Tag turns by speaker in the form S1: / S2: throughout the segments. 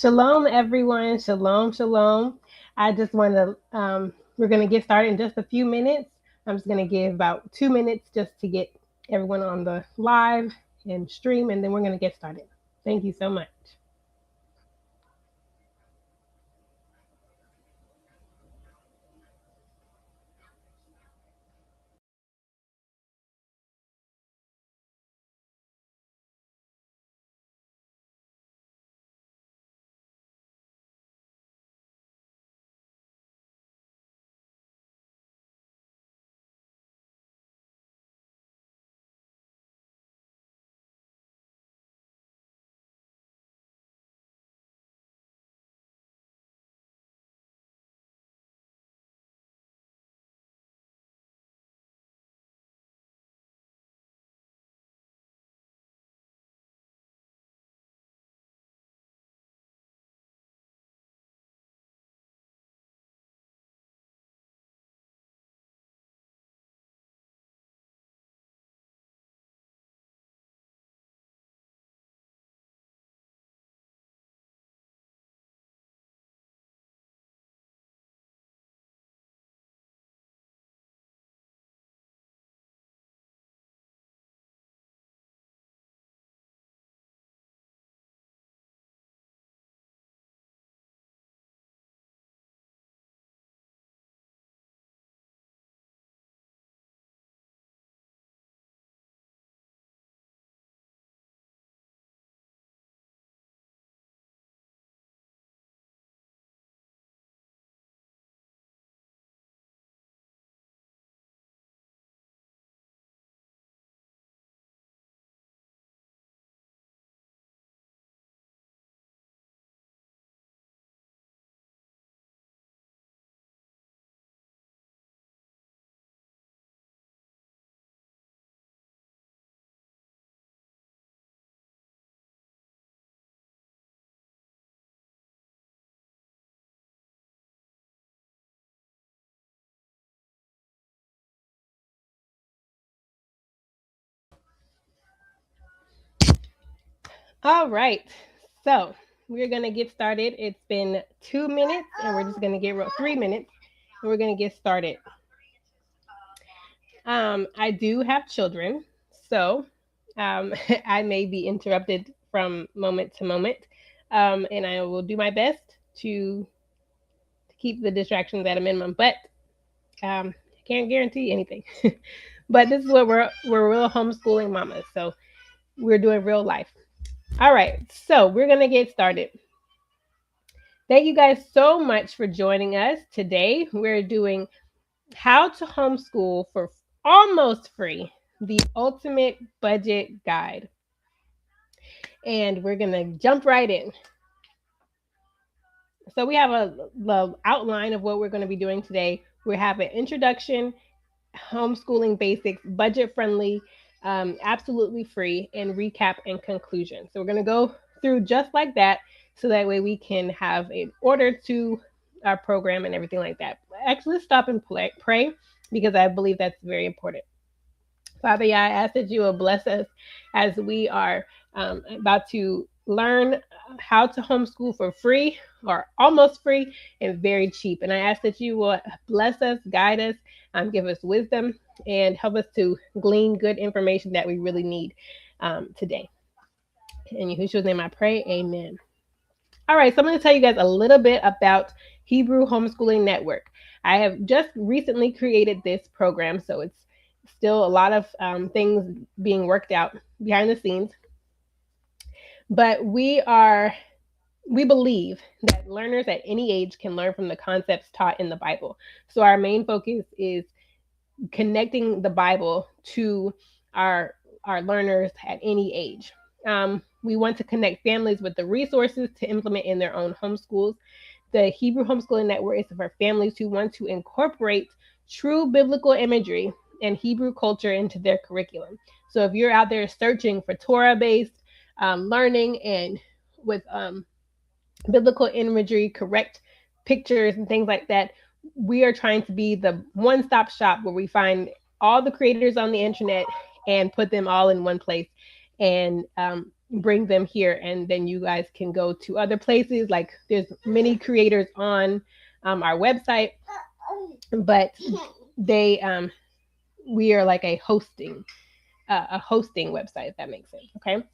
S1: Shalom, everyone. Shalom, shalom. I just want to, we're going to get started in just a few minutes. I'm just going to give about 2 minutes just to get everyone on the live and stream, and then we're going to get started. Thank you so much. All right. So we're going to get started. It's been 2 minutes, and we're just going to get 3 minutes, and we're going to get started. I do have children, so I may be interrupted from moment to moment, and I will do my best to keep the distractions at a minimum. But I can't guarantee anything. But this is what we're real homeschooling mamas, so we're doing real life. All right, so we're gonna get started. Thank you guys so much for joining us today. We're doing how to homeschool for almost free, the ultimate budget guide. And we're going to jump right in. So we have the outline of what we're going to be doing today. We have an introduction, homeschooling basics, budget friendly, absolutely free, and recap and conclusion. So we're going to go through just like that so that way we can have an order to our program and everything like that. Actually, let's stop and pray because I believe that's very important. Father, yeah, I ask that you will bless us as we are about to learn how to homeschool for free or almost free and very cheap. And I ask that you will bless us, guide us, give us wisdom, and help us to glean good information that we really need today. In Yahushua's name I pray, amen. All right, so I'm going to tell you guys a little bit about Hebrew Homeschooling Network. I have just recently created this program, so it's still a lot of things being worked out behind the scenes. But we believe that learners at any age can learn from the concepts taught in the Bible. So our main focus is connecting the Bible to our learners at any age. We want to connect families with the resources to implement in their own homeschools. The Hebrew Homeschooling Network is for families who want to incorporate true biblical imagery and Hebrew culture into their curriculum. So if you're out there searching for Torah-based learning and with biblical imagery, correct pictures, and things like that, we are trying to be the one-stop shop where we find all the creators on the internet and put them all in one place and bring them here, and then you guys can go to other places. Like there's many creators on our website, but they we are like a hosting website, if that makes sense. Okay.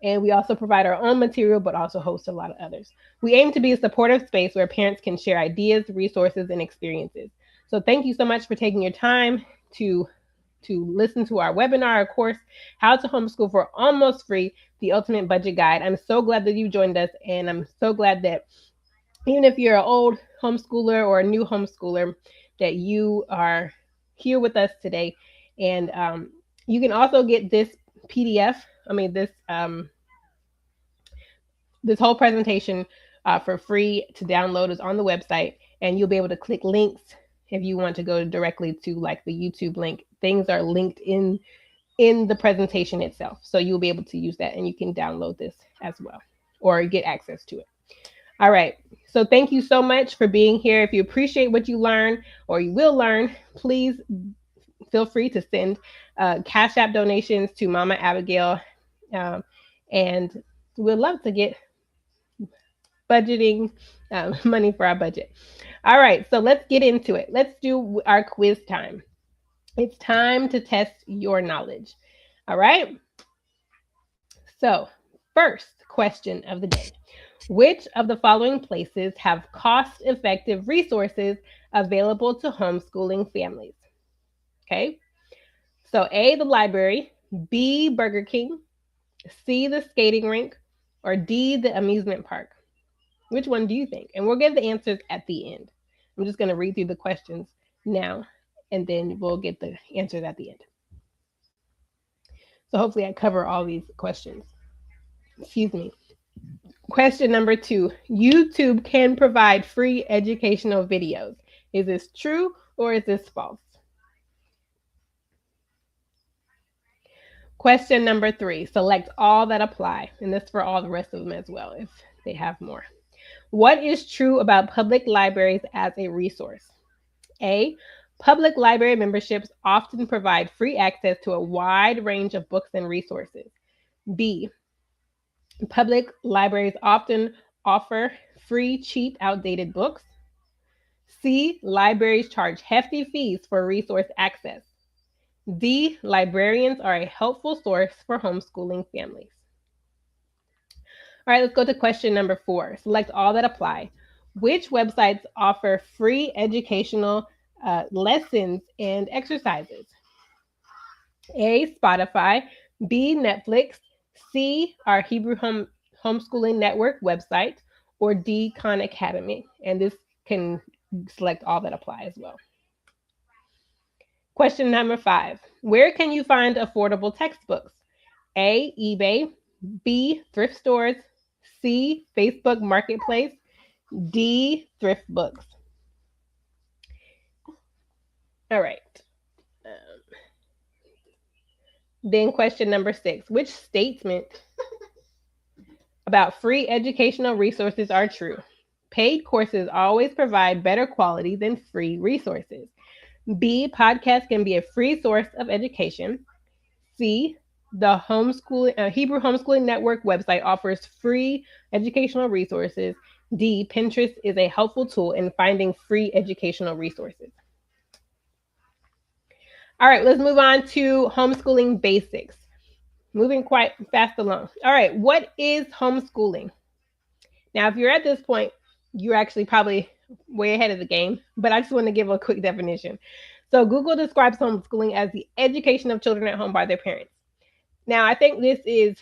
S1: And we also provide our own material, but also host a lot of others. We aim to be a supportive space where parents can share ideas, resources, and experiences. So thank you so much for taking your time to listen to our webinar, our course, How to Homeschool for Almost Free, the Ultimate Budget Guide. I'm so glad that you joined us, and I'm so glad that even if you're an old homeschooler or a new homeschooler, that you are here with us today. And you can also get this PDF. I mean, this whole presentation for free to download is on the website, and you'll be able to click links if you want to go directly to like the YouTube link. Things are linked in the presentation itself, so you'll be able to use that, and you can download this as well or get access to it. All right. So thank you so much for being here. If you appreciate what you learn or you will learn, please feel free to send Cash App donations to Mama Abigail. And we'd love to get budgeting money for our budget. All right. So let's get into it. Let's do our quiz time. It's time to test your knowledge. All right. So, first question of the day. Which of the following places have cost-effective resources available to homeschooling families? Okay. So A, the library, B, Burger King, C, the skating rink, or D, the amusement park. Which one do you think? And we'll get the answers at the end. I'm just going to read through the questions now, and then we'll get the answers at the end. So hopefully I cover all these questions. Excuse me. Question number 2. YouTube can provide free educational videos. Is this true or is this false? Question number 3. Select all that apply. And this for all the rest of them as well, if they have more. What is true about public libraries as a resource? A, public library memberships often provide free access to a wide range of books and resources. B, public libraries often offer free, cheap, outdated books. C, libraries charge hefty fees for resource access. D, librarians are a helpful source for homeschooling families. All right, let's go to question number 4. Select all that apply. Which websites offer free educational lessons and exercises? A, Spotify, B, Netflix, C, our Hebrew Homeschooling Network website, or D, Khan Academy. And this can select all that apply as well. Question number 5. Where can you find affordable textbooks? A, eBay, B, thrift stores, C, Facebook Marketplace, D, thrift books. All right. Then question number 6. Which statement about free educational resources are true? Paid courses always provide better quality than free resources. B, podcasts can be a free source of education. C, the Hebrew Homeschooling Network website offers free educational resources. D, Pinterest is a helpful tool in finding free educational resources. All right, let's move on to homeschooling basics. Moving quite fast along. All right, what is homeschooling? Now, if you're at this point, you're actually probably way ahead of the game, but I just want to give a quick definition. So Google describes homeschooling as the education of children at home by their parents. Now, I think this is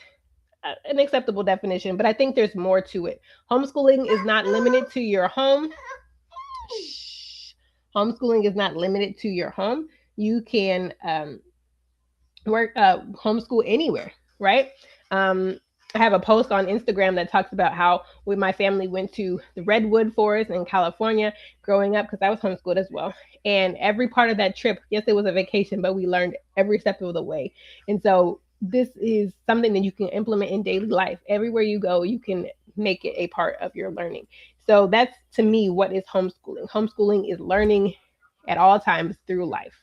S1: an acceptable definition, but I think there's more to it. Homeschooling is not limited to your home. Homeschooling is not limited to your home. You can homeschool anywhere, right? I have a post on Instagram that talks about how my family went to the redwood forest in California growing up, because I was homeschooled as well. And every part of that trip, yes, it was a vacation, but we learned every step of the way. And so this is something that you can implement in daily life. Everywhere you go, you can make it a part of your learning. So that's, to me, what is homeschooling. Homeschooling is learning at all times through life.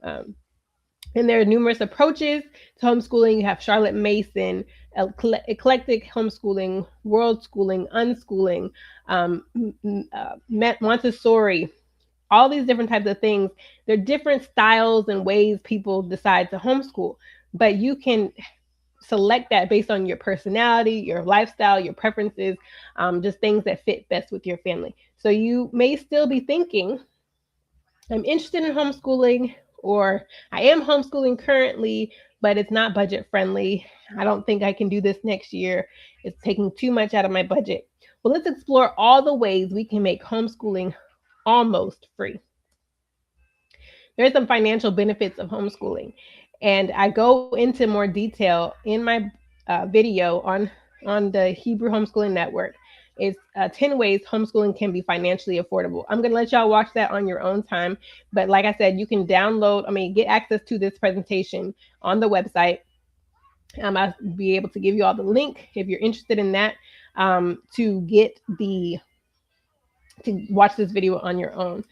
S1: And there are numerous approaches to homeschooling. You have Charlotte Mason, eclectic homeschooling, world schooling, unschooling, Montessori, all these different types of things. There are different styles and ways people decide to homeschool, but you can select that based on your personality, your lifestyle, your preferences, just things that fit best with your family. So you may still be thinking, I'm interested in homeschooling, or I am homeschooling currently, but it's not budget friendly. I don't think I can do this next year. It's taking too much out of my budget. Well, let's explore all the ways we can make homeschooling almost free. There's some financial benefits of homeschooling, and I go into more detail in my video on the Hebrew Homeschooling Network. It's 10 ways homeschooling can be financially affordable. I'm going to let y'all watch that on your own time. But like I said, you can get access to this presentation on the website. I'll be able to give you all the link if you're interested in that, to watch this video on your own.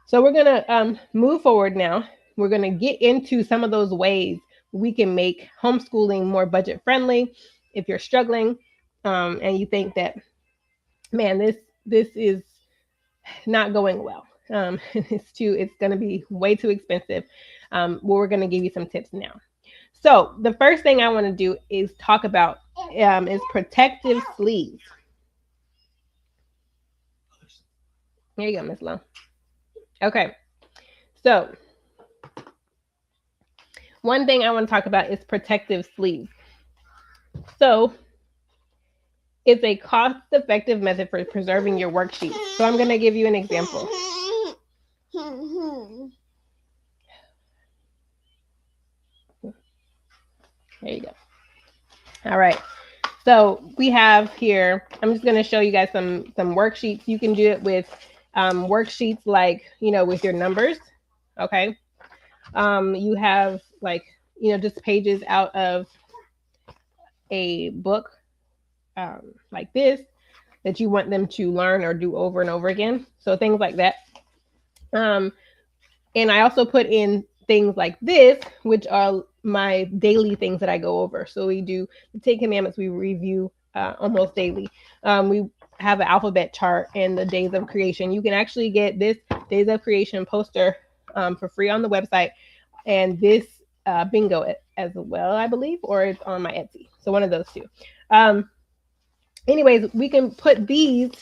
S1: So we're going to move forward now. We're going to get into some of those ways we can make homeschooling more budget friendly. If you're struggling and you think that, man, this is not going well, it's going to be way too expensive. Well, we're going to give you some tips now. So the first thing I want to do is talk about is protective sleeves. Here you go, Miss Lowe. Okay, so one thing I want to talk about is protective sleeves. So it's a cost-effective method for preserving your worksheets. So I'm going to give you an example. There you go. All right. So we have here, I'm just going to show you guys some worksheets. You can do it with worksheets like, with your numbers. Okay. You have just pages out of a book like this that you want them to learn or do over and over again. So things like that. And I also put in things like this, which are my daily things that I go over. So we do the 10 Commandments, we review almost daily. We have an alphabet chart and the days of creation. You can actually get this days of creation poster for free on the website, and this bingo as well, I believe, or it's on my Etsy. So one of those two. Anyways, we can put these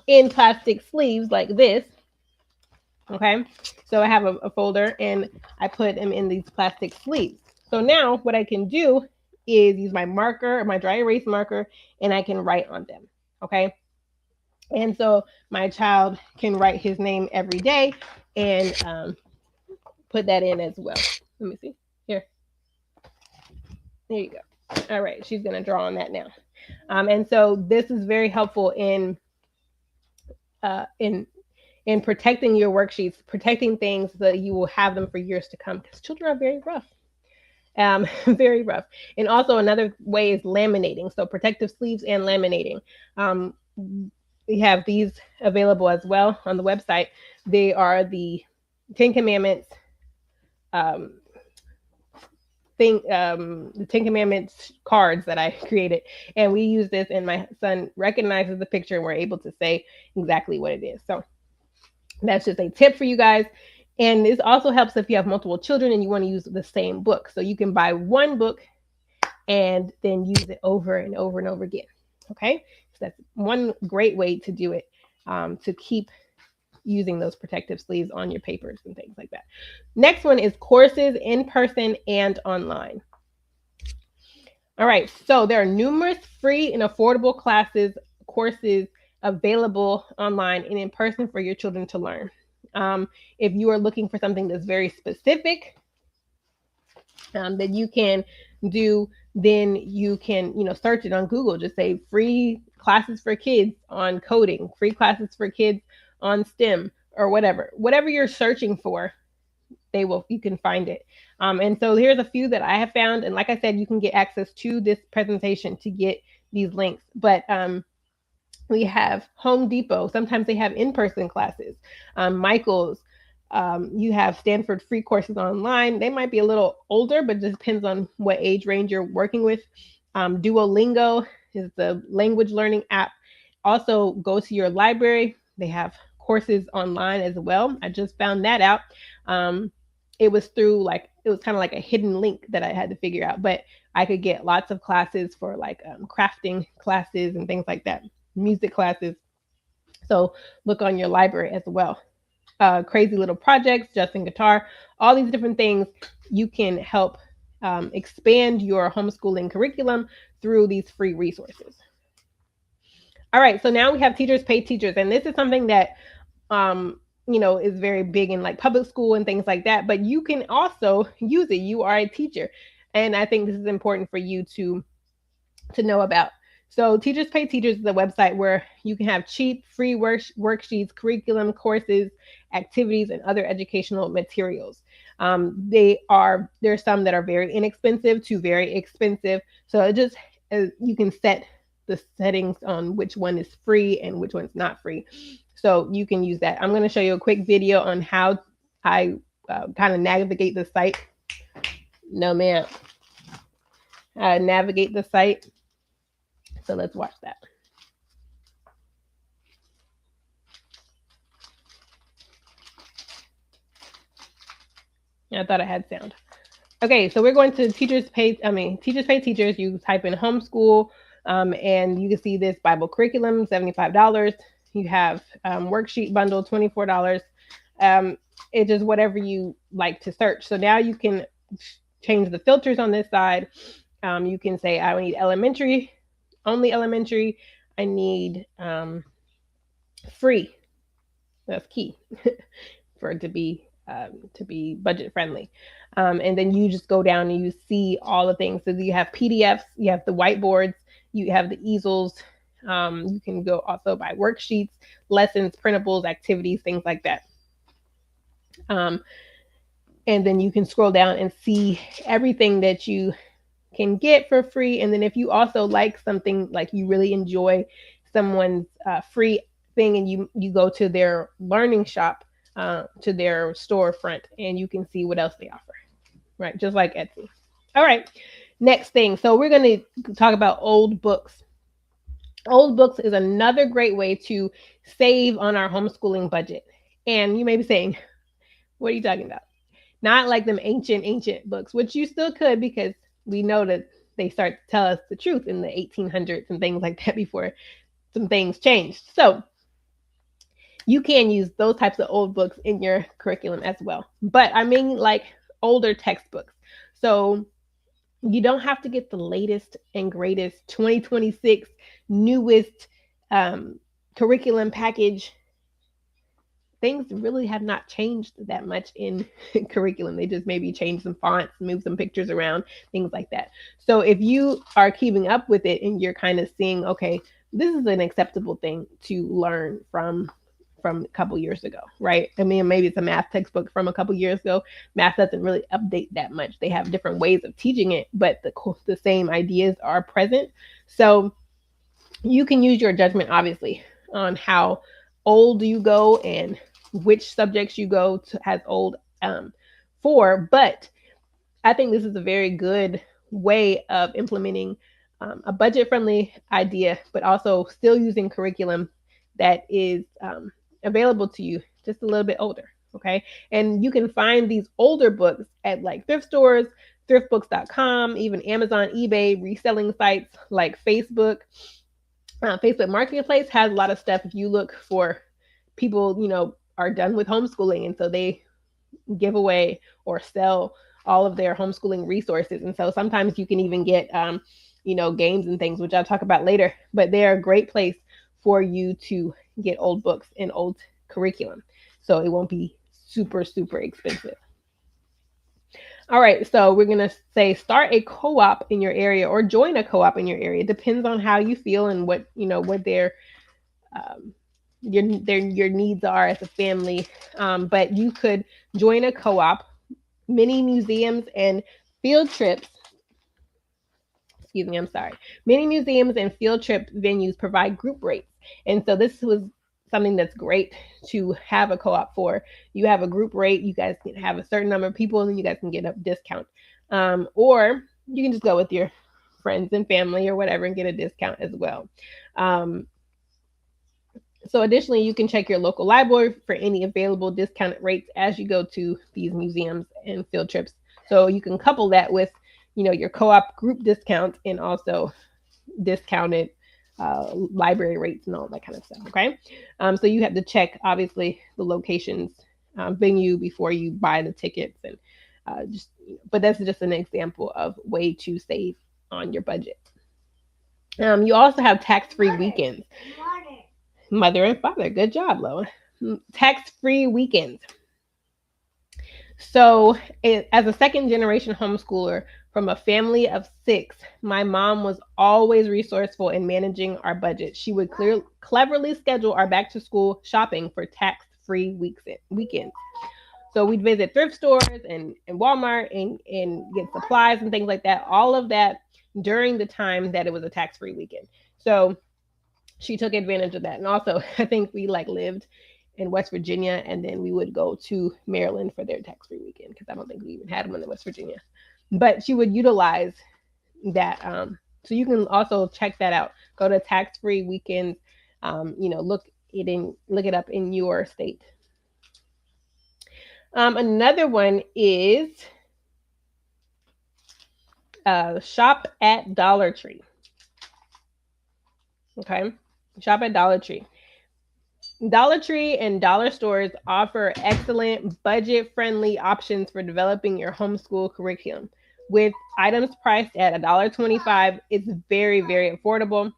S1: in plastic sleeves like this. Okay, so I have a folder and I put them in these plastic sleeves. So now what I can do is use my marker, my dry erase marker, and I can write on them. Okay, and so my child can write his name every day and put that in as well. Let me see here. There you go. All right, she's gonna draw on that now. And so this is very helpful in protecting your worksheets, protecting things so that you will have them for years to come, because children are very rough. Very rough. And also another way is laminating. So protective sleeves and laminating. We have these available as well on the website. They are the 10 Commandments the 10 Commandments cards that I created. And we use this, and my son recognizes the picture and we're able to say exactly what it is. So that's just a tip for you guys. And this also helps if you have multiple children and you want to use the same book. So you can buy one book and then use it over and over and over again. Okay, so that's one great way to do it, to keep using those protective sleeves on your papers and things like that. Next one is courses in person and online. All right, so there are numerous free and affordable courses available online and in person for your children to learn. If you are looking for something that's very specific that you can do, then you can, search it on Google. Just say free classes for kids on coding, free classes for kids on STEM, or whatever you're searching for, you can find it. And so here's a few that I have found. And like I said, you can get access to this presentation to get these links. But we have Home Depot. Sometimes they have in-person classes. Michael's. You have Stanford free courses online. They might be a little older, but it just depends on what age range you're working with. Duolingo is the language learning app. Also, go to your library. They have courses online as well. I just found that out. Um, it was through it was kind of like a hidden link that I had to figure out, but I could get lots of classes for crafting classes and things like that, music classes. So look on your library as well. Crazy Little Projects, Justin Guitar, all these different things you can help expand your homeschooling curriculum through these free resources. All right, so now we have Teachers Pay Teachers, and this is something that is very big in like public school and things like that, but you can also use it. You are a teacher, and I think this is important for you to know about. So Teachers Pay Teachers is a website where you can have cheap, free worksheets, curriculum, courses, activities, and other educational materials. There's some that are very inexpensive to very expensive. So it just you can set the settings on which one is free and which one's not free. So you can use that. I'm going to show you a quick video on how I kind of navigate the site. No, ma'am. Navigate the site. So let's watch that. I thought I had sound. Okay, so we're going to Teachers Pay Teachers. You type in homeschool, and you can see this Bible curriculum, $75. You have worksheet bundle, $24. It's just whatever you like to search. So now you can change the filters on this side. You can say, I need elementary, only elementary. I need free. That's key for it to be budget friendly. And then you just go down and you see all the things. So you have PDFs, you have the whiteboards, you have the easels. You can go also by worksheets, lessons, printables, activities, things like that. And then you can scroll down and see everything that you can get for free. And then if you also like something, like you really enjoy someone's free thing, and you go to their learning shop, to their storefront, and you can see what else they offer, right? Just like Etsy. All right, next thing. So we're going to talk about old books. Old books is another great way to save on our homeschooling budget. And you may be saying, what are you talking about? Not like them ancient books, which you still could, because we know that they start to tell us the truth in the 1800s and things like that before some things changed. So you can use those types of old books in your curriculum as well. But I mean like older textbooks. So you don't have to get the latest and greatest 2026 newest curriculum package. Things really have not changed that much in curriculum. They just maybe change some fonts, move some pictures around, things like that. So if you are keeping up with it and you're kind of seeing, okay, this is an acceptable thing to learn from a couple years ago, right? I mean, maybe it's a math textbook from a couple years ago. Math doesn't really update that much. They have different ways of teaching it, but the same ideas are present. So you can use your judgment, obviously, on how old you go and which subjects you go to as old for. But I think this is a very good way of implementing a budget-friendly idea, but also still using curriculum that is available to you, just a little bit older. Okay. And you can find these older books at like thrift stores, thriftbooks.com, even Amazon, eBay, reselling sites like Facebook. Facebook Marketplace has a lot of stuff. If you look for people, are done with homeschooling, and so they give away or sell all of their homeschooling resources. And so sometimes you can even get, games and things, which I'll talk about later, but they're a great place for you to get old books and old curriculum. So it won't be super, super expensive. All right, so we're going to say start a co-op in your area or join a co-op in your area. It depends on how you feel and what their your needs are as a family. But you could join a co-op. Many museums and field trips, many museums and field trip venues provide group rates. And so this was something that's great to have a co-op for. You have a group rate, you guys can have a certain number of people, and then you guys can get a discount. Or you can just go with your friends and family or whatever and get a discount as well. So additionally, you can check your local library for any available discounted rates as you go to these museums and field trips. So you can couple that with, your co-op group discounts and also discounted library rates and all that kind of stuff. Okay, so you have to check obviously the locations, venue before you buy the tickets, and but that's just an example of way to save on your budget. You also have tax-free weekends. Mother and father, good job, Loa. Tax-free weekends. So, as a second generation homeschooler from a family of 6, my mom was always resourceful in managing our budget. She would cleverly schedule our back to school shopping for tax-free weekends. So we'd visit thrift stores and Walmart and get supplies and things like that. All of that during the time that it was a tax-free weekend. So she took advantage of that. And also, I think we lived in West Virginia, and then we would go to Maryland for their tax-free weekend because I don't think we even had them in West Virginia. But she would utilize that. So you can also check that out. Go to tax-free weekends. Look it up in your state. Another one is shop at Dollar Tree. Okay, shop at Dollar Tree. Dollar Tree and dollar stores offer excellent budget-friendly options for developing your homeschool curriculum. With items priced at $1.25, it's very, very affordable.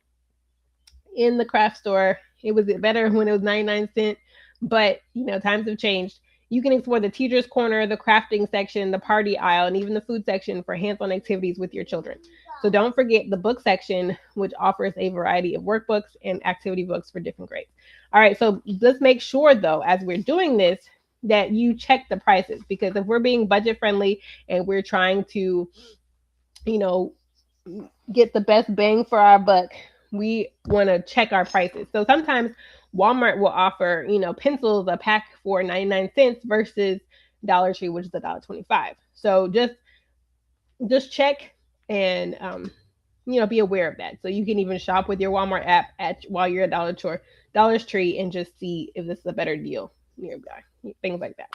S1: In the craft store, it was better when it was 99 cents, but times have changed. You can explore the teacher's corner, the crafting section, the party aisle, and even the food section for hands-on activities with your children. So don't forget the book section, which offers a variety of workbooks and activity books for different grades. All right, so let's make sure, though, as we're doing this, that you check the prices, because if we're being budget friendly and we're trying to, get the best bang for our buck, we want to check our prices. So sometimes Walmart will offer, pencils a pack for 99 cents versus Dollar Tree, which is $1.25. So just check and be aware of that. So you can even shop with your Walmart app while you're at Dollar Tree and just see if this is a better deal nearby, things like that.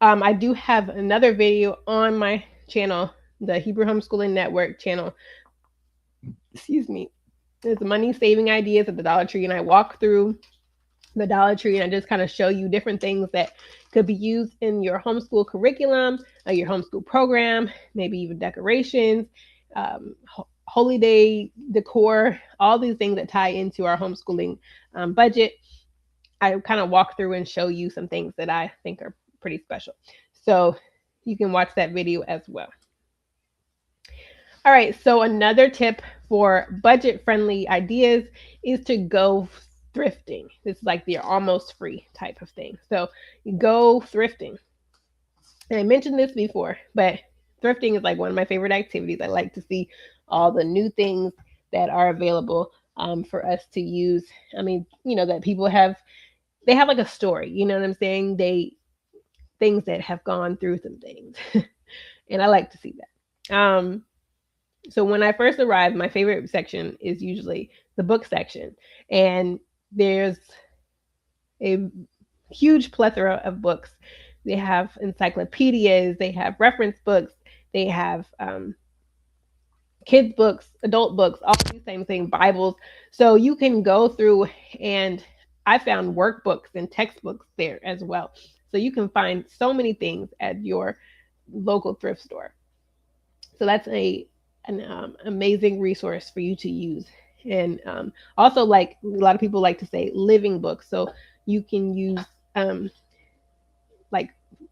S1: I do have another video on my channel, the Hebrew Homeschooling Network channel. Excuse me. There's money saving ideas at the Dollar Tree, and I walk through the Dollar Tree and I just kind of show you different things that could be used in your homeschool curriculum, your homeschool program, maybe even decorations, holy day decor, all these things that tie into our homeschooling budget. I kind of walk through and show you some things that I think are pretty special. So you can watch that video as well. All right, so another tip for budget-friendly ideas is to go thrifting. This is like the almost free type of thing. So you go thrifting. And I mentioned this before, but thrifting is like one of my favorite activities. I like to see all the new things that are available for us to use. I mean, that people have like a story, you know what I'm saying? Things that have gone through some things. And I like to see that. So when I first arrived, my favorite section is usually the book section. And there's a huge plethora of books. They have encyclopedias, they have reference books, they have kids books, adult books, all these same things, Bibles. So you can go through, and I found workbooks and textbooks there as well. So you can find so many things at your local thrift store. So that's an amazing resource for you to use. And also, like a lot of people like to say, living books. So you can use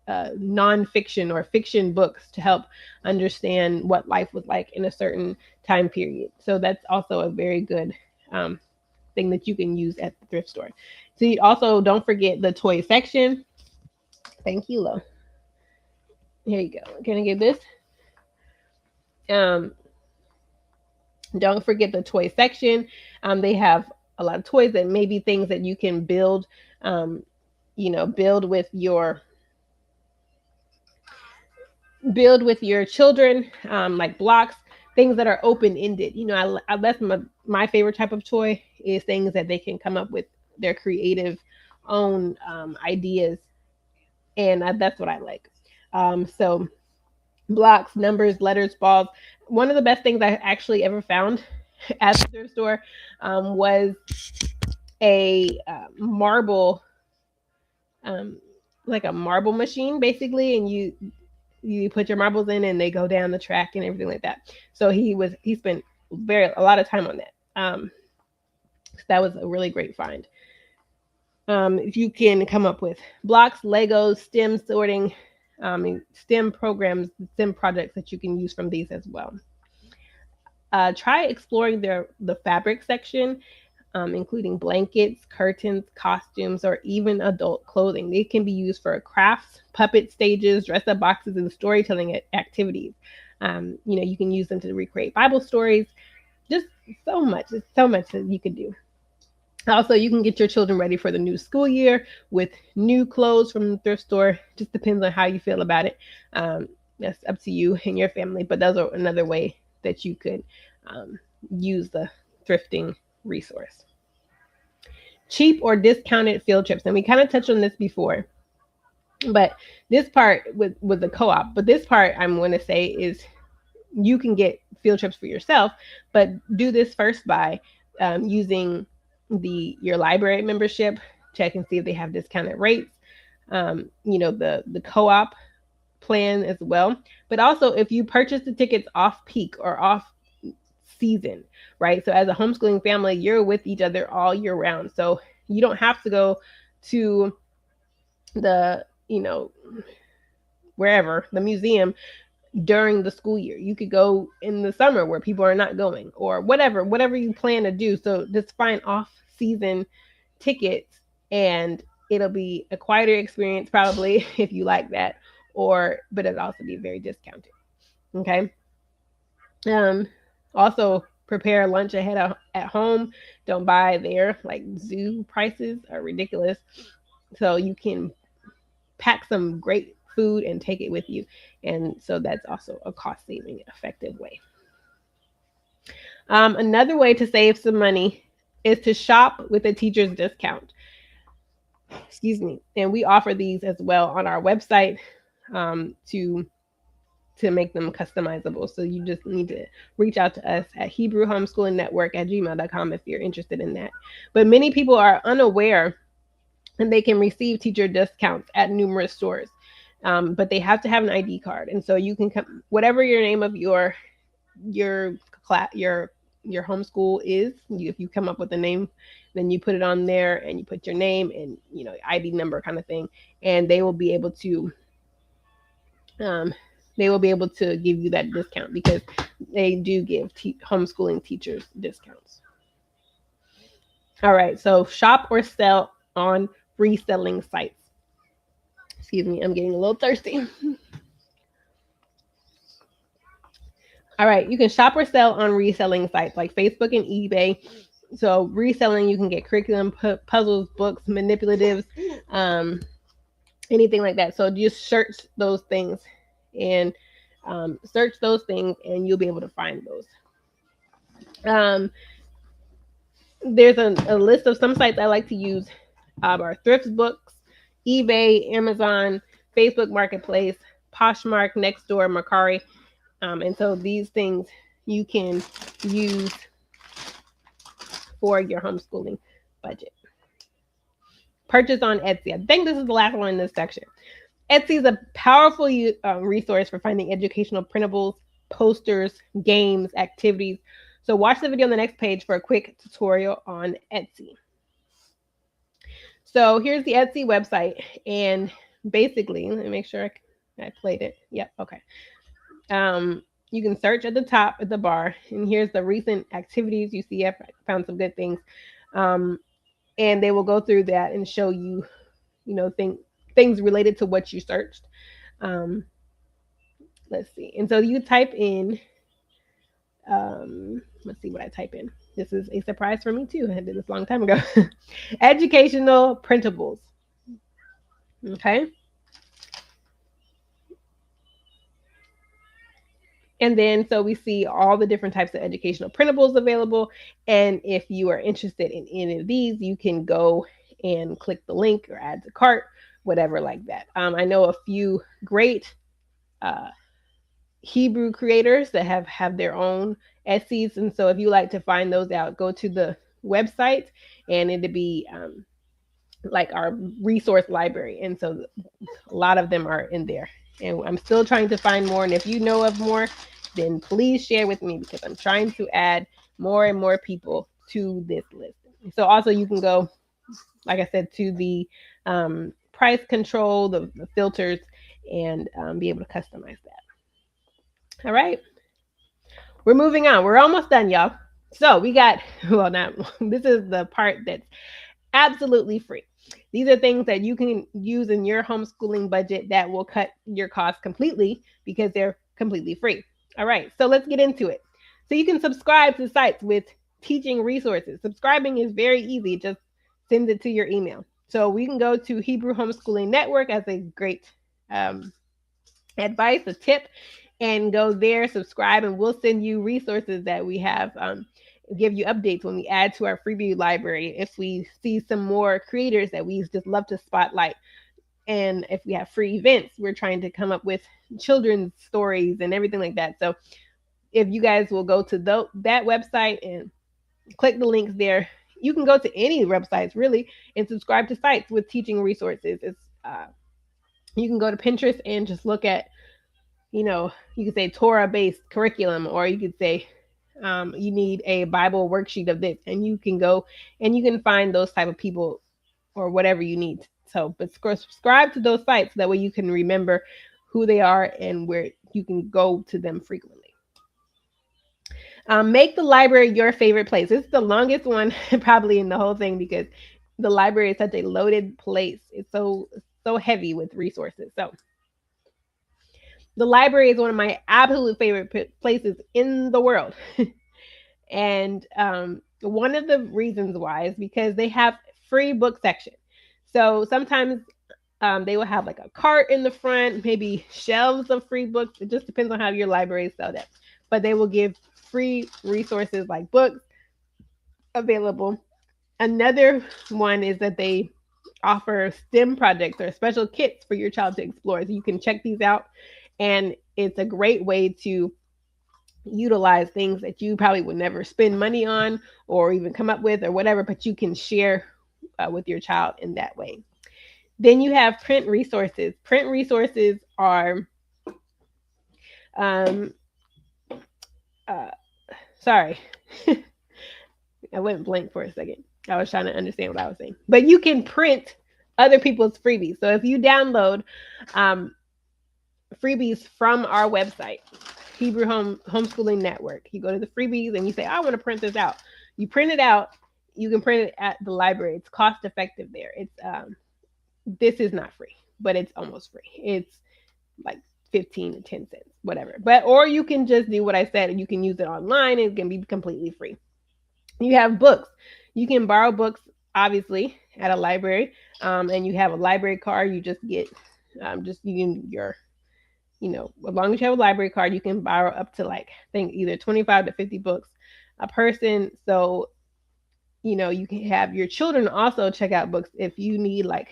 S1: nonfiction or fiction books to help understand what life was like in a certain time period. So that's also a very good thing that you can use at the thrift store. So you also don't forget the toy section. Thank you, Lo. Here you go. Can I get this? Don't forget the toy section. They have a lot of toys that may be things that you can build, build with your children, like blocks things that are open-ended. That's my favorite type of toy is things that they can come up with their creative own ideas, and that's what I like. So blocks, numbers, letters, balls. One of the best things I actually ever found at the thrift store was a marble, um, like a marble machine, basically, and you put your marbles in, and they go down the track and everything like that. So he spent a lot of time on that. So that was a really great find. If you can come up with blocks, Legos, STEM sorting, STEM programs, STEM projects that you can use from these as well. Try exploring the fabric section, including blankets, curtains, costumes, or even adult clothing. They can be used for crafts, puppet stages, dress-up boxes, and storytelling activities. You can use them to recreate Bible stories. Just so much. There's so much that you can do. Also, you can get your children ready for the new school year with new clothes from the thrift store. Just depends on how you feel about it. That's up to you and your family, but those are another way that you could use the thrifting resource. Cheap or discounted field trips. And we kind of touched on this before, but this part with the co-op, but this part I'm going to say is you can get field trips for yourself, but do this first by using your library membership. Check and see if they have discounted rates. The co-op plan as well. But also, if you purchase the tickets off peak or off season, right? So as a homeschooling family, you're with each other all year round. So you don't have to go to the, wherever, the museum during the school year. You could go in the summer where people are not going, or whatever you plan to do. So just find off season tickets, and it'll be a quieter experience probably if you like that, but it'll also be very discounted. Okay. Also prepare lunch ahead at home. Don't buy there. Like, zoo prices are ridiculous. So you can pack some great food and take it with you. And so that's also a cost saving effective way. Another way to save some money is to shop with a teacher's discount. Excuse me. And we offer these as well on our website to make them customizable. So you just need to reach out to us at HebrewHomeschoolingNetwork@gmail.com if you're interested in that. But many people are unaware and they can receive teacher discounts at numerous stores. But they have to have an ID card. And so you can come, whatever your name of your class, your homeschool is, if you come up with a name, then you put it on there and you put your name and, ID number kind of thing. And they will be able to, give you that discount because they do give homeschooling teachers discounts. All right. So shop or sell on reselling sites. Excuse me, I'm getting a little thirsty. All right, you can shop or sell on reselling sites like Facebook and eBay. So reselling, you can get curriculum, puzzles, books, manipulatives, anything like that. So just search those things and you'll be able to find those. There's a list of some sites I like to use are Thrift Books, eBay, Amazon, Facebook Marketplace, Poshmark, Nextdoor, Mercari. And so these things you can use for your homeschooling budget. Purchase on Etsy. I think this is the last one in this section. Etsy is a powerful resource for finding educational printables, posters, games, activities. So watch the video on the next page for a quick tutorial on Etsy. So here's the Etsy website. And basically, let me make sure I played it. Yep, okay. You can search at the top at the bar, and here's the recent activities. You see, I found some good things. And they will go through that and show you, things related to what you searched. Let's see. And so you type in, let's see what I type in. This is a surprise for me too. I did this a long time ago. Educational printables. Okay. And then so we see all the different types of educational printables available. And if you are interested in any of these, you can go and click the link or add to cart, whatever like that. I know a few great uh, Hebrew creators that have their own Etsy's. And so if you like to find those out, go to the website and it'll be like our resource library. And so a lot of them are in there. And I'm still trying to find more. And if you know of more, then please share with me because I'm trying to add more and more people to this list. So also you can go, like I said, to the price control, the filters, and be able to customize that. All right. We're moving on. We're almost done, y'all. So we got, well, now this is the part that's absolutely free. These are things that you can use in your homeschooling budget that will cut your costs completely because they're completely free. All right, so let's get into it. So you can subscribe to sites with teaching resources. Subscribing is very easy. Just send it to your email. So we can go to Hebrew Homeschooling Network as a great advice, a tip, and go there, subscribe, and we'll send you resources that we have, give you updates when we add to our freebie library. If we see some more creators that we just love to spotlight, and if we have free events, we're trying to come up with children's stories and everything like that. So if you guys will go to that website and click the links there, you can go to any websites really and subscribe to sites with teaching resources. It's you can go to Pinterest and just look at, you know, you could say Torah-based curriculum, or you could say you need a Bible worksheet of this, and you can go and you can find those type of people or whatever you need. So, but subscribe to those sites. That way you can remember who they are and where you can go to them frequently. Make the library your favorite place. This is the longest one probably in the whole thing because the library is such a loaded place. It's so heavy with resources. So the library is one of my absolute favorite places in the world. And one of the reasons why is because they have free book section. So sometimes they will have like a cart in the front, maybe shelves of free books. It just depends on how your library is set up. But they will give free resources like books available. Another one is that they offer STEM projects or special kits for your child to explore. So you can check these out. And it's a great way to utilize things that you probably would never spend money on or even come up with or whatever, but you can share with your child in that way. Then you have print resources. Print resources are, sorry, I went blank for a second. I was trying to understand what I was saying. But you can print other people's freebies. So if you download freebies from our website, Hebrew Homeschooling Network, you go to the freebies and you say, I want to print this out. You print it out. You can print it at the library. It's cost effective there. It's this is not free, but it's almost free. It's like 15 to 10 cents, whatever. But or you can just do what I said and you can use it online. It can be completely free. You have books. You can borrow books, obviously, at a library, and you have a library card. You just get just you know, as long as you have a library card, you can borrow up to like I think either 25 to 50 books a person. So, you know, you can have your children also check out books if you need like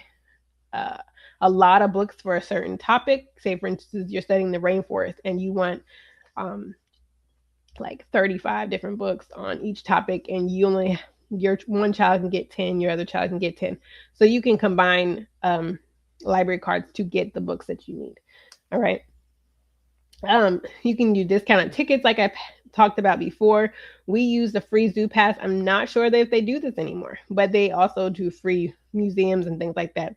S1: a lot of books for a certain topic. Say, for instance, you're studying the rainforest and you want like 35 different books on each topic, and you only your one child can get 10, your other child can get 10. So you can combine library cards to get the books that you need. All right. You can do discounted tickets like I talked about before. We use the free Zoo Pass. I'm not sure if they do this anymore, but they also do free museums and things like that.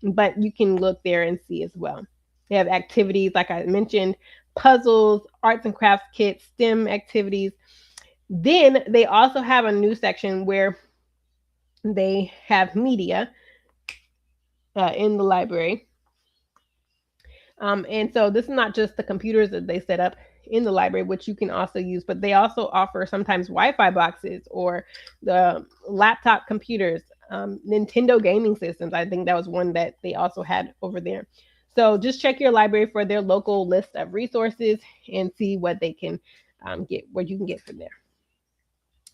S1: But you can look there and see as well. They have activities, like I mentioned, puzzles, arts and crafts kits, STEM activities. Then they also have a new section where they have media in the library. And so this is not just the computers that they set up in the library, which you can also use, but they also offer sometimes Wi-Fi boxes or the laptop computers, Nintendo gaming systems. I think that was one that they also had over there. So just check your library for their local list of resources and see what they can get, what you can get from there.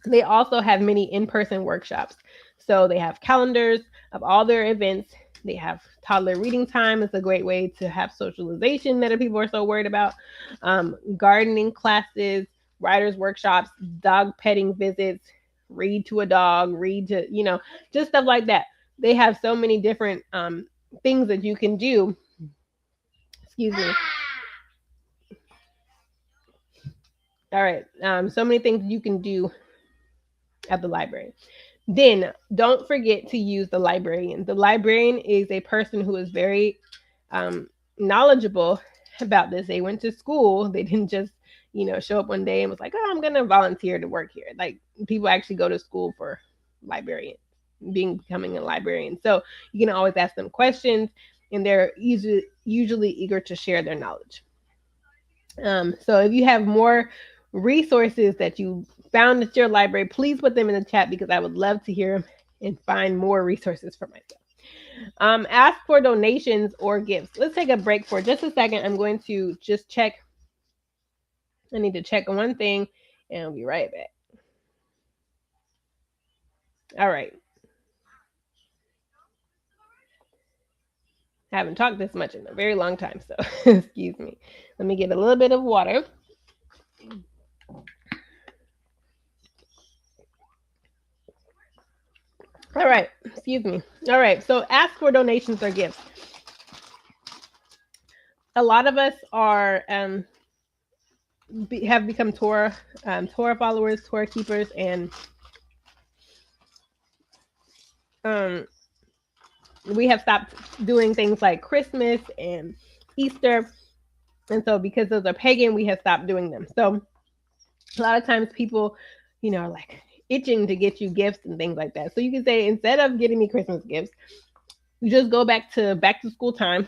S1: They also have many in-person workshops. So they have calendars of all their events. They have toddler reading time. It's a great way to have socialization that people are so worried about. Gardening classes, writers workshops, dog petting visits, read to a dog, read to, just stuff like that. They have so many different things that you can do. Excuse me. All right. So many things you can do at the library. Then don't forget to use the librarian. The librarian is a person who is very knowledgeable about this. They went to school. They didn't just, show up one day and was like, oh, I'm going to volunteer to work here. Like, people actually go to school for librarian, becoming a librarian. So you can always ask them questions, and they're usually eager to share their knowledge. So if you have more resources that you found at your library, please put them in the chat because I would love to hear them and find more resources for myself. Ask for donations or gifts. Let's take a break for just a second. I'm going to just check. I need to check one thing and I'll be right back. All right. I haven't talked this much in a very long time, so excuse me. Let me get a little bit of water. All right, excuse me. All right, so ask for donations or gifts. A lot of us are have become Torah followers, Torah keepers, and we have stopped doing things like Christmas and Easter, and so because those are pagan, we have stopped doing them. So a lot of times people, are like itching to get you gifts and things like that. So you can say, instead of getting me Christmas gifts, you just go back to school time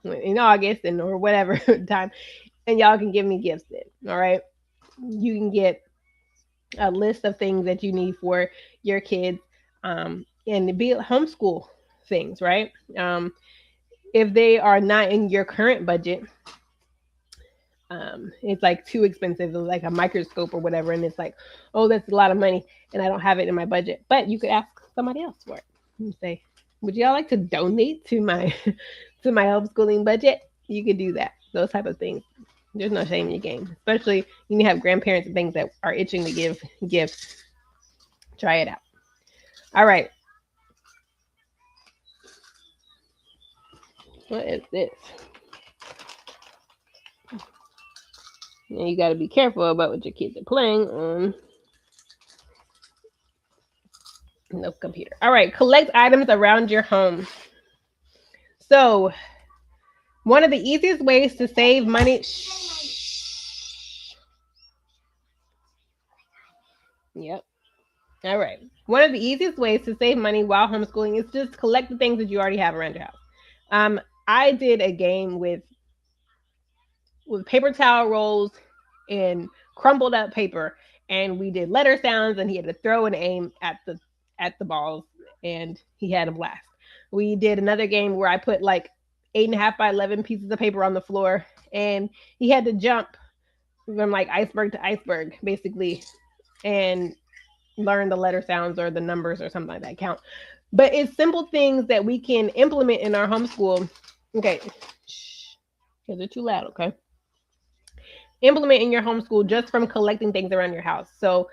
S1: in August or whatever time, and y'all can give me gifts then. All right. You can get a list of things that you need for your kids, and be homeschool things, right? If they are not in your current budget, it's like too expensive, like a microscope or whatever, and it's like, oh, that's a lot of money and I don't have it in my budget. But you could ask somebody else for it and say, would y'all like to donate to my to my homeschooling budget? You could do that. Those type of things. There's no shame in your game, especially when you have grandparents and things that are itching to give gifts. Try it out. All right. What is this? Now you got to be careful about what your kids are playing on the computer. All right, collect items around your home. So one of the easiest ways to save money. Yep. All right. One of the easiest ways to save money while homeschooling is just collect the things that you already have around your house. I did a game with paper towel rolls and crumpled up paper, and we did letter sounds, and he had to throw and aim at the balls, and he had a blast. We did another game where I put like 8.5 by 11 pieces of paper on the floor, and he had to jump from like iceberg to iceberg basically and learn the letter sounds or the numbers or something like that count. But it's simple things that we can implement in our homeschool. Okay, because they're too loud. Okay, implement in your homeschool just from collecting things around your house. So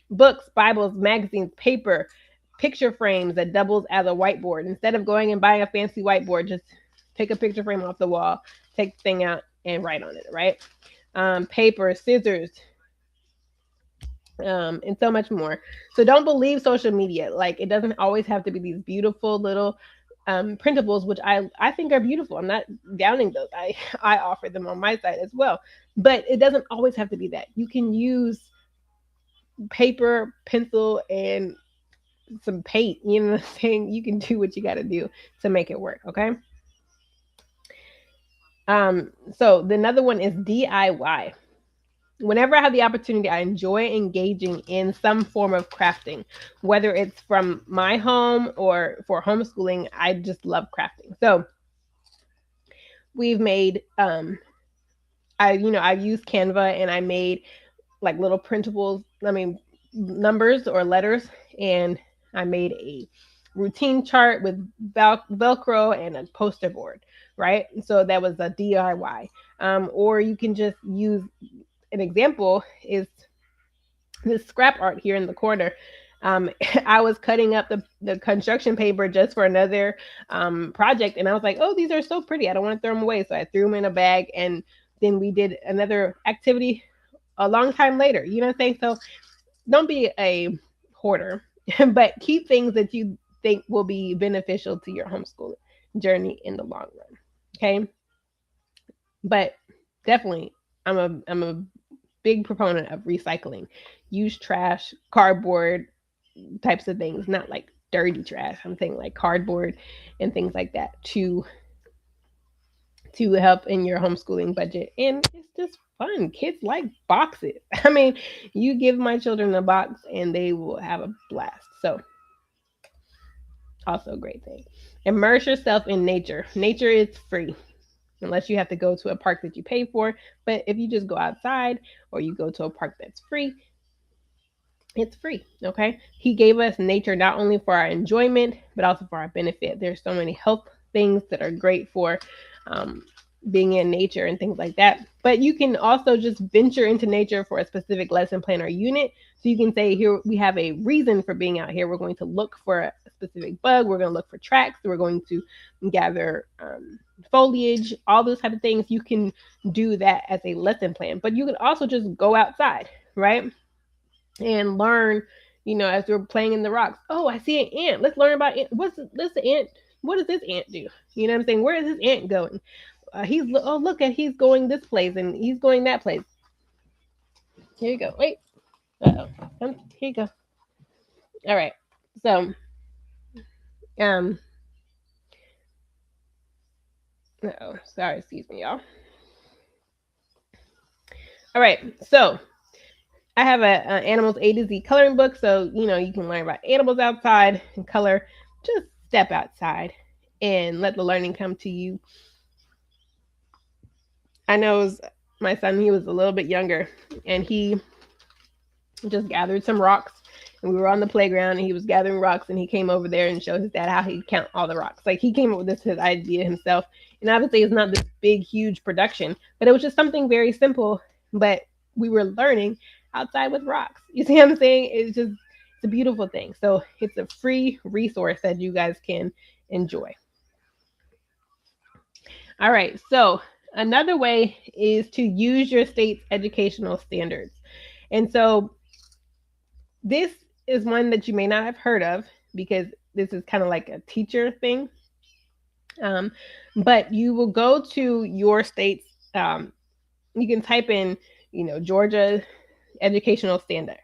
S1: books, Bibles, magazines, paper, picture frames that doubles as a whiteboard. Instead of going and buying a fancy whiteboard, just take a picture frame off the wall, take the thing out and write on it, right? Paper, scissors, and so much more. So don't believe social media. Like, it doesn't always have to be these beautiful little printables, which I think are beautiful. I'm not downing those. I offer them on my site as well. But it doesn't always have to be that. You can use paper, pencil, and some paint. You know what I'm saying? You can do what you got to do to make it work, okay? So the another one is DIY. Whenever I have the opportunity, I enjoy engaging in some form of crafting, whether it's from my home or for homeschooling. I just love crafting. So we've made I used Canva and I made like little printables, I mean numbers or letters, and I made a routine chart with Velcro and a poster board, right? So that was a DIY. Or you can just use an example is this scrap art here in the corner. Um, I was cutting up the construction paper just for another project, and I was like, oh, these are so pretty. I don't want to throw them away. So I threw them in a bag, and then we did another activity a long time later. You know what I'm saying? So don't be a hoarder, but keep things that you think will be beneficial to your homeschooling journey in the long run. Okay. But definitely, I'm a big proponent of recycling. Use trash, cardboard types of things, not like dirty trash. I'm saying like cardboard and things like that to help in your homeschooling budget. And it's just fun. Kids like boxes. I mean, you give my children a box and they will have a blast. So, also a great thing. Immerse yourself in nature. Nature is free unless you have to go to a park that you pay for. But if you just go outside or you go to a park that's free, it's free. Okay. He gave us nature not only for our enjoyment, but also for our benefit. There's so many health things that are great for um, being in nature and things like that. But you can also just venture into nature for a specific lesson plan or unit. So you can say, here we have a reason for being out here. We're going to look for a specific bug. We're going to look for tracks. We're going to gather foliage, all those type of things. You can do that as a lesson plan. But you can also just go outside, right? And learn, as we're playing in the rocks. Oh, I see an ant. Let's learn about ant. What's this ant? What does this ant do? You know what I'm saying? Where is this ant going? Look at he's going this place and he's going that place. Here you go. Wait. Here you go. All right. So um. Sorry. Excuse me, y'all. All right. So I have a animals A to Z coloring book, so you can learn about animals outside and color. Just step outside and let the learning come to you. I know my son, he was a little bit younger, and he just gathered some rocks, and we were on the playground, and he was gathering rocks, and he came over there and showed his dad how he'd count all the rocks. Like, he came up with his idea himself, and obviously it's not this big, huge production, but it was just something very simple, but we were learning outside with rocks. You see what I'm saying? It's a beautiful thing. So it's a free resource that you guys can enjoy. All right. So another way is to use your state's educational standards. And so this is one that you may not have heard of because this is kind of like a teacher thing. But you will go to your state's, you can type in, Georgia educational standards,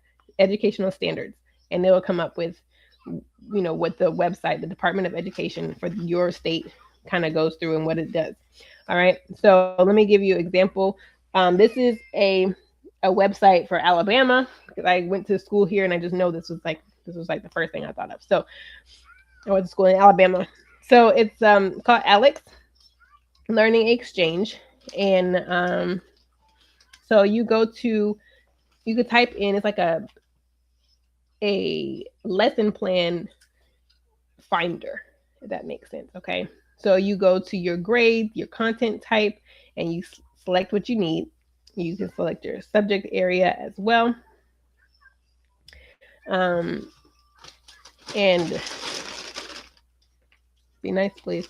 S1: and they will come up with, what the website, the Department of Education for your state kind of goes through and what it does. All right. So let me give you an example. This is a website for Alabama because I went to school here and I just know this was like the first thing I thought of. So I went to school in Alabama. So it's called Alex Learning Exchange, and so you could type in, it's like a lesson plan finder, if that makes sense. Okay. So you go to your grade, your content type, and you select what you need. You can select your subject area as well. And be nice, please.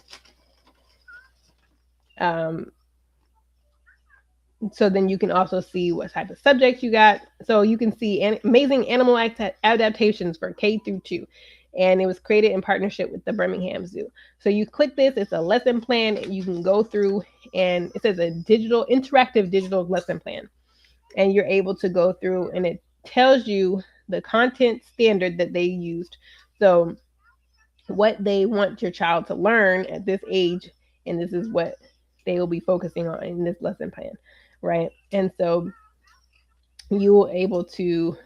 S1: So then you can also see what type of subjects you got. So you can see amazing animal adaptations for K through 2. And it was created in partnership with the Birmingham Zoo. So you click this, it's a lesson plan, and you can go through, and it says a interactive digital lesson plan. And you're able to go through, and it tells you the content standard that they used. So what they want your child to learn at this age, and this is what they will be focusing on in this lesson plan, right? And so you will able to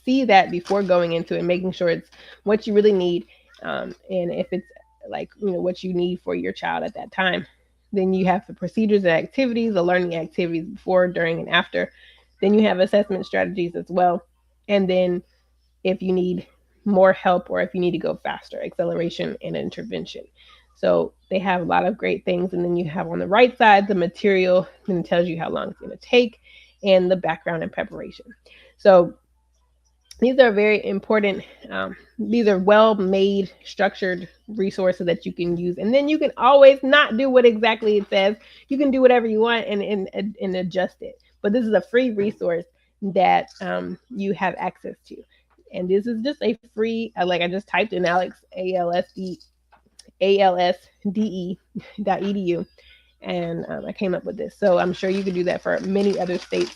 S1: see that before going into it, making sure it's what you really need, and if it's like what you need for your child at that time. Then you have the procedures and activities, the learning activities before, during, and after. Then you have assessment strategies as well. And then if you need more help or if you need to go faster, acceleration and intervention. So they have a lot of great things. And then you have on the right side the material, and it tells you how long it's going to take and the background and preparation. So these are very important. These are well-made, structured resources that you can use, and then you can always not do what exactly it says. You can do whatever you want and adjust it. But this is a free resource that you have access to, and this is just a free. Like I just typed in Alex ALSDE.edu, and I came up with this. So I'm sure you could do that for many other states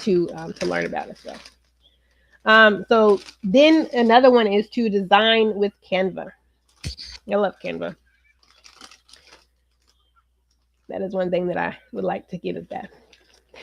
S1: to learn about as well. So then another one is to design with Canva. I love Canva. That is one thing that I would like to get is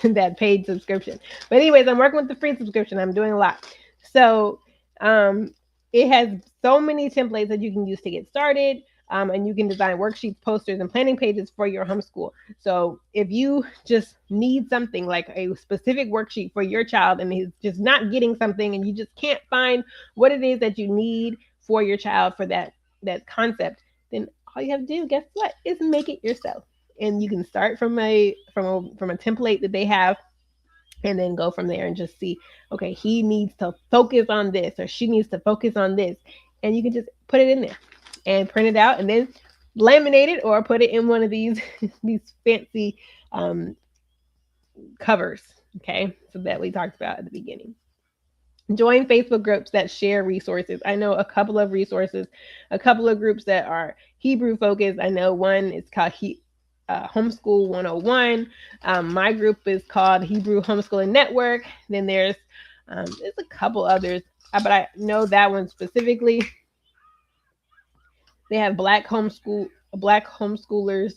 S1: that paid subscription. But anyways, I'm working with the free subscription. I'm doing a lot. So it has so many templates that you can use to get started. And you can design worksheets, posters, and planning pages for your homeschool. So if you just need something like a specific worksheet for your child and he's just not getting something and you just can't find what it is that you need for your child for that concept, then all you have to do, guess what, is make it yourself. And you can start from a template that they have and then go from there and just see, okay, he needs to focus on this or she needs to focus on this. And you can just put it in there and print it out and then laminate it or put it in one of these fancy covers. Okay, so that we talked about at the beginning. Join Facebook groups that share resources. I know a couple of resources, a couple of groups that are Hebrew focused. I know one is called Homeschool 101. My group is called Hebrew Homeschooling Network. Then there's a couple others, but I know that one specifically. They have Black Homeschoolers.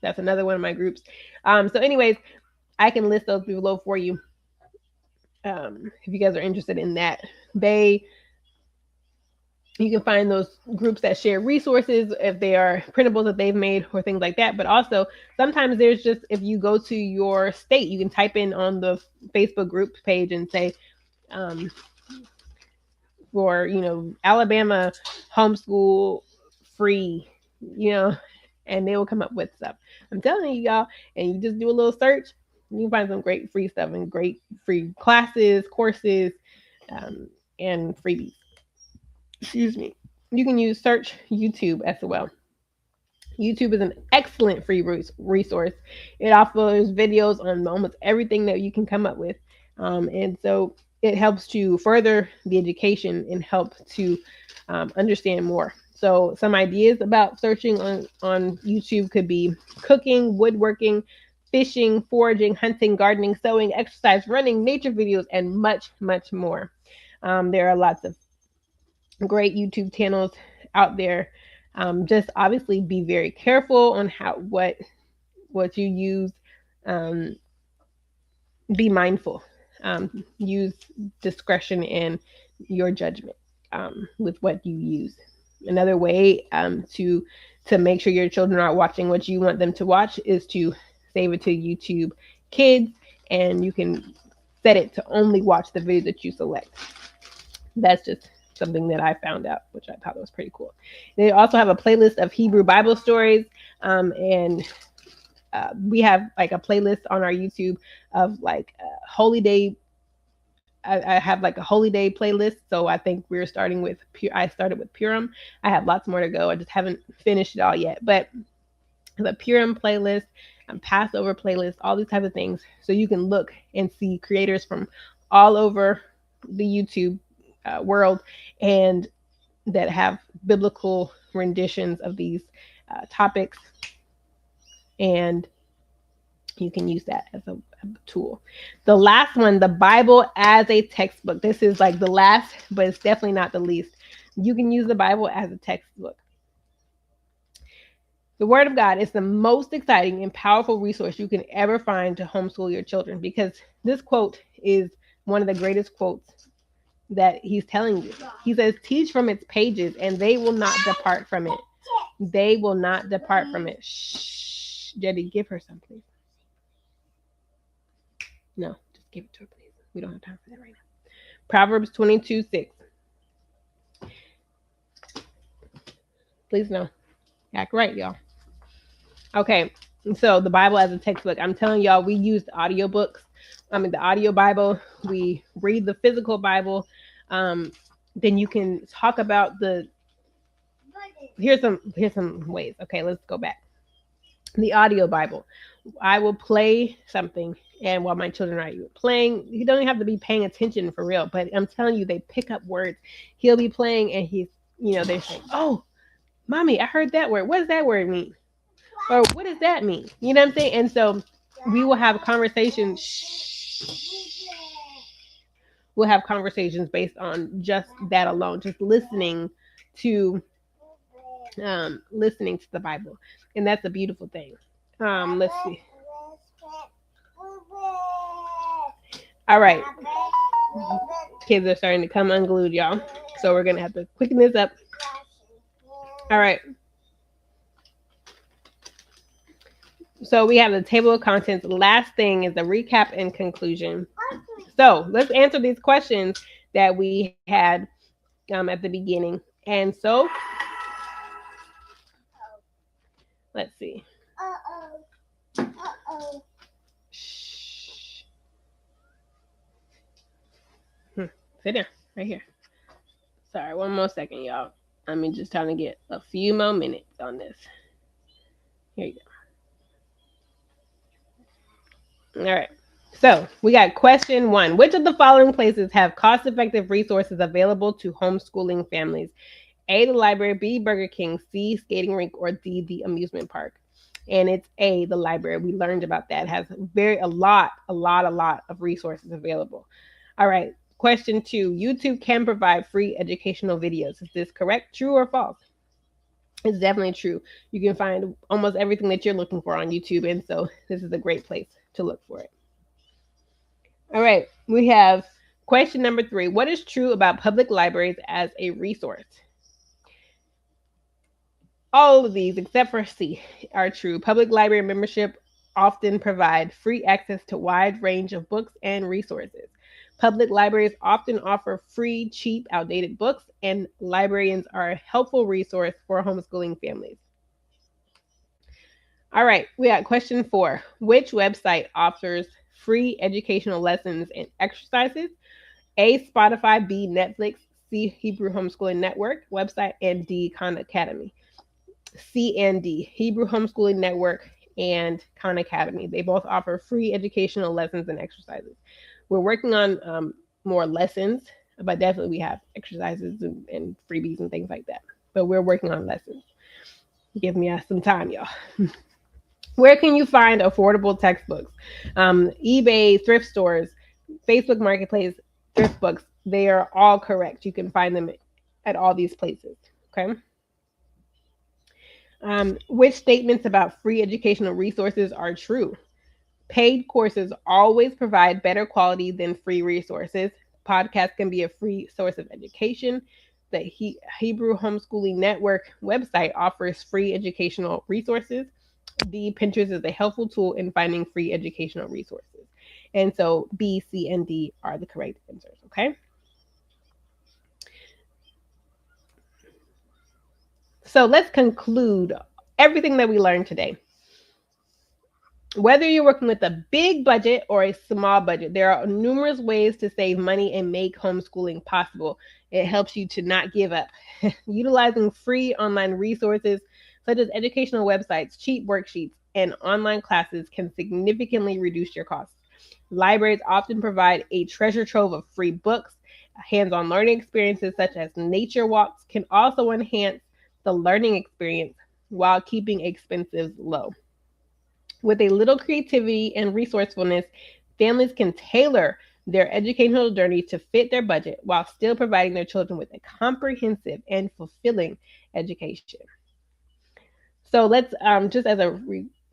S1: That's another one of my groups. So anyways, I can list those below for you. If you guys are interested in that, you can find those groups that share resources if they are printables that they've made or things like that. But also sometimes there's just, if you go to your state, you can type in on the Facebook group page and say, for, Alabama homeschool free, and they will come up with stuff. I'm telling you, y'all, and you just do a little search, you can find some great free stuff and great free classes, courses, and freebies. Excuse me. You can search YouTube as well. YouTube is an excellent free resource. It offers videos on almost everything that you can come up with. And so it helps to further the education and help to understand more. So some ideas about searching on YouTube could be cooking, woodworking, fishing, foraging, hunting, gardening, sewing, exercise, running, nature videos, and much, much more. There are lots of great YouTube channels out there. Just obviously be very careful on what you use. Be mindful. Use discretion and your judgment with what you use. Another way to make sure your children are watching what you want them to watch is to save it to YouTube Kids, and you can set it to only watch the video that you select. That's just something that I found out, which I thought was pretty cool. They also have a playlist of Hebrew Bible stories, and we have like a playlist on our YouTube of like holy day. I have like a holy day playlist, so I think we're starting with I started with Purim. I have lots more to go. I just haven't finished it all yet, but the Purim playlist, Passover playlist, all these types of things, so you can look and see creators from all over the YouTube world and that have biblical renditions of these topics, and you can use that as a tool. The last one, the Bible as a textbook. This is like the last, but it's definitely not the least. You can use the Bible as a textbook. The Word of God is the most exciting and powerful resource you can ever find to homeschool your children, because this quote is one of the greatest quotes that he's telling you. He says, teach from its pages and they will not depart from it. They will not depart from it. Shh. Jetty, give her some, please. No, just give it to her, please. We don't have time for that right now. Proverbs 22:6. Please no. Act right, y'all. Okay, so the Bible as a textbook. I'm telling y'all, we used audiobooks. The audio Bible. We read the physical Bible. Then you can talk about the. Here's some ways. Okay, let's go back. The audio Bible. I will play something, and while my children are playing, you don't have to be paying attention for real. But I'm telling you, they pick up words. He'll be playing, and they're saying, "Oh, mommy, I heard that word. What does that word mean? Or what does that mean?" You know what I'm saying? And so we will have conversations. We'll have conversations based on just that alone, just listening to the Bible, and that's a beautiful thing. Let's see. All right, kids are starting to come unglued, y'all. So we're gonna have to quicken this up. All right. So we have the table of contents. Last thing is the recap and conclusion. So let's answer these questions that we had at the beginning. And so, let's see. Shh. Sit down, right here. Sorry, one more second, y'all. I'm just trying to get a few more minutes on this. Here you go. All right. So we got question 1. Which of the following places have cost-effective resources available to homeschooling families? A, the library, B, Burger King, C, skating rink, or D, the amusement park? And it's A, the library. We learned about that. It has a lot of resources available. All right. Question 2. YouTube can provide free educational videos. Is this correct, true, or false? It's definitely true. You can find almost everything that you're looking for on YouTube, and so this is a great place to look for it. All right, we have question number 3. What is true about public libraries as a resource? All of these, except for C, are true. Public library membership often provide free access to a wide range of books and resources. Public libraries often offer free, cheap, outdated books, and librarians are a helpful resource for homeschooling families. All right, we got question 4. Which website offers free educational lessons and exercises? A, Spotify, B, Netflix, C, Hebrew Homeschooling Network website, and D, Khan Academy. C and D, Hebrew Homeschooling Network and Khan Academy. They both offer free educational lessons and exercises. We're working on more lessons, but definitely we have exercises and freebies and things like that. But we're working on lessons. Give me some time, y'all. Where can you find affordable textbooks? eBay, thrift stores, Facebook Marketplace, thrift books. They are all correct. You can find them at all these places. Okay. Which statements about free educational resources are true? Paid courses always provide better quality than free resources. Podcasts can be a free source of education. The Hebrew Homeschooling Network website offers free educational resources. D, Pinterest is a helpful tool in finding free educational resources. And so B, C, and D are the correct answers, okay? So let's conclude everything that we learned today. Whether you're working with a big budget or a small budget, there are numerous ways to save money and make homeschooling possible. It helps you to not give up. Utilizing free online resources such as educational websites, cheap worksheets, and online classes can significantly reduce your costs. Libraries often provide a treasure trove of free books. Hands-on learning experiences such as nature walks can also enhance the learning experience while keeping expenses low. With a little creativity and resourcefulness, families can tailor their educational journey to fit their budget while still providing their children with a comprehensive and fulfilling education. So let's, just as a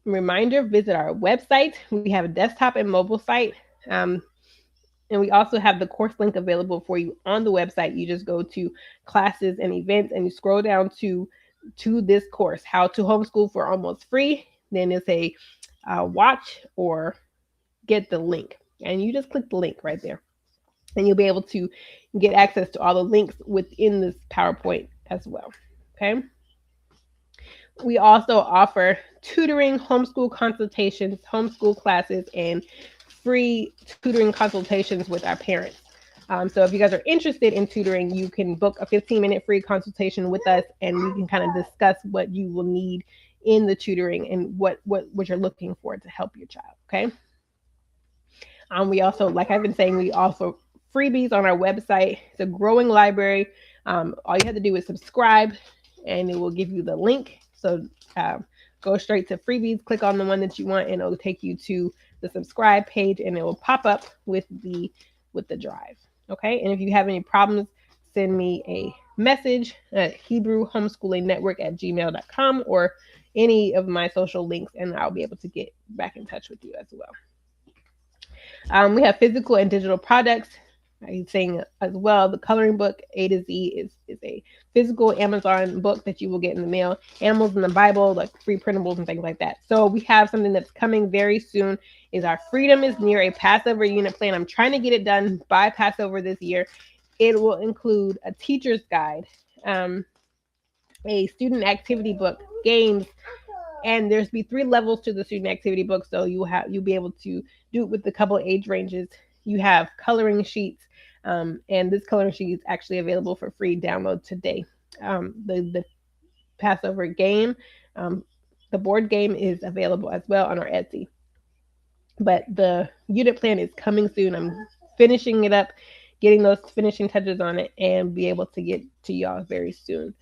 S1: reminder, visit our website. We have a desktop and mobile site. And we also have the course link available for you on the website. You just go to classes and events and you scroll down to this course, How to Homeschool for Almost Free. then it'll say watch or get the link. And you just click the link right there. And you'll be able to get access to all the links within this PowerPoint as well. Okay. We also offer tutoring, homeschool consultations, homeschool classes, and free tutoring consultations with our parents. So if you guys are interested in tutoring, you can book a 15-minute free consultation with us, and we can kind of discuss what you will need in the tutoring and what you're looking for to help your child. Okay. We also, like I've been saying, we offer freebies on our website. It's a growing library. All you have to do is subscribe, and it will give you the link. So go straight to freebies, click on the one that you want, and it'll take you to the subscribe page, and it will pop up with the drive. Okay. And if you have any problems, send me a message at HebrewHomeschoolingNetwork@gmail.com or any of my social links, and I'll be able to get back in touch with you as well. We have physical and digital products. I'm saying as well, the coloring book A to Z is a physical Amazon book that you will get in the mail. Animals in the Bible, like free printables and things like that. So we have something that's coming very soon. Is our Freedom is Near, a Passover unit plan. I'm trying to get it done by Passover this year. It will include a teacher's guide, a student activity book, games, and there's be 3 levels to the student activity book. So you'll be able to do it with a couple of age ranges. You have coloring sheets, and this coloring sheet is actually available for free download today. The Passover game, the board game is available as well on our Etsy. But the unit plan is coming soon. I'm finishing it up, getting those finishing touches on it, and be able to get to y'all very soon.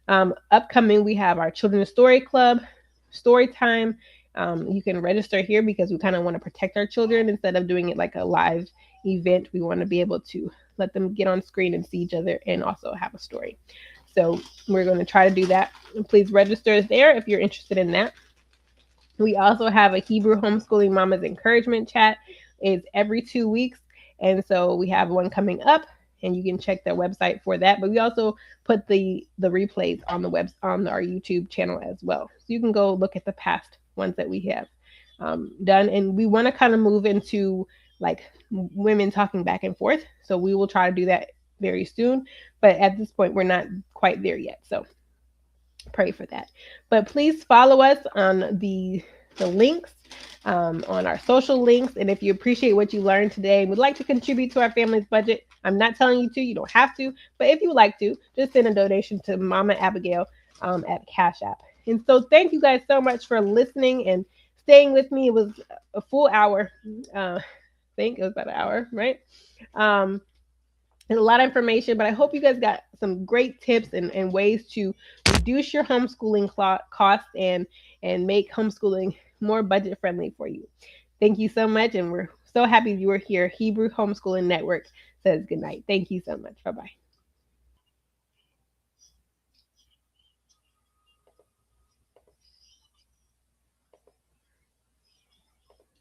S1: Upcoming, we have our Children's Story Club, story time. You can register here because we kind of want to protect our children instead of doing it like a live event. We want to be able to let them get on screen and see each other and also have a story. So we're going to try to do that. Please register there if you're interested in that. We also have a Hebrew Homeschooling Mamas Encouragement Chat. It's every 2 weeks. And so we have one coming up, and you can check their website for that. But we also put the replays on the on our YouTube channel as well. So you can go look at the past ones that we have done. And we want to kind of move into like women talking back and forth. So we will try to do that very soon. But at this point, we're not quite there yet. So pray for that. But please follow us on the links, on our social links. And if you appreciate what you learned today and would like to contribute to our family's budget, I'm not telling you to, you don't have to, but if you would like to, just send a donation to Mama Abigail at Cash App. And so thank you guys so much for listening and staying with me. It was a full hour. I think it was about an hour, right? And a lot of information, but I hope you guys got some great tips and ways to reduce your homeschooling costs and make homeschooling more budget friendly for you. Thank you so much, and we're so happy you were here. Hebrew Homeschooling Network says good night. Thank you so much. Bye-bye.